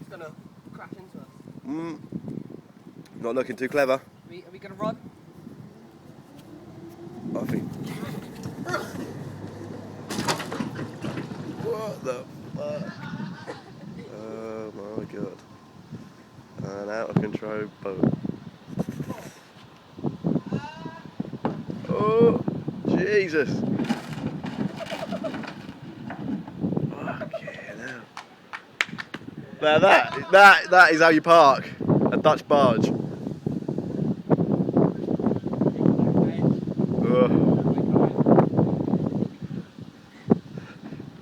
gonna crash into us. Not looking too clever. Are we gonna run? I think. What the fuck? Oh my god. An out of control boat. Oh, Jesus. Fucking hell. Now that is how you park a Dutch barge.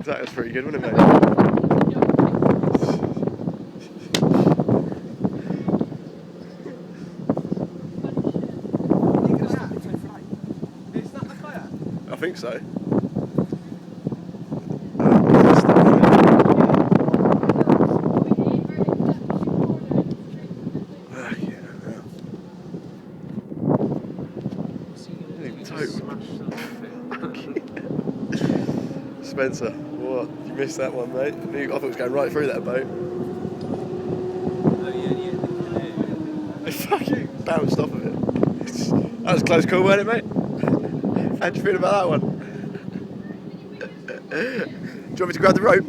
That was pretty good, wasn't it, mate? I think so. Spencer, what? You missed that one, mate. I thought it was going right through that boat. Oh yeah. It fucking bounced off of it. That was a close call, wasn't it, mate? How'd you feel about that one? Do you want me to grab the rope?